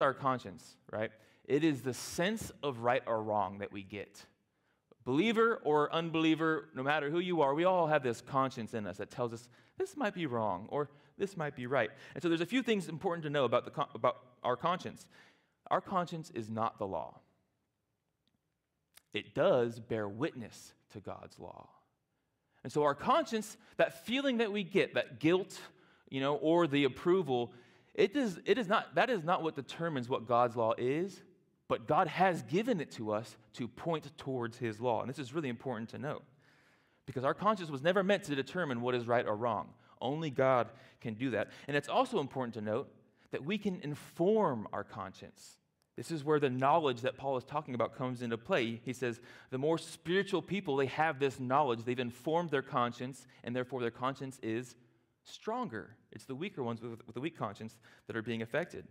our conscience, right? It is the sense of right or wrong that we get. Believer or unbeliever, no matter who you are, we all have this conscience in us that tells us this might be wrong or this might be right. And so there's a few things important to know about our conscience. Our conscience is not the law. It does bear witness to God's law. And so our conscience, that feeling that we get, that guilt, or the approval, that is not what determines what God's law is, but God has given it to us to point towards his law. And this is really important to note, because our conscience was never meant to determine what is right or wrong. Only God can do that. And it's also important to note that we can inform our conscience. This is where the knowledge that Paul is talking about comes into play. He says the more spiritual people, they have this knowledge. They've informed their conscience, and therefore their conscience is stronger. It's the weaker ones with the weak conscience that are being affected.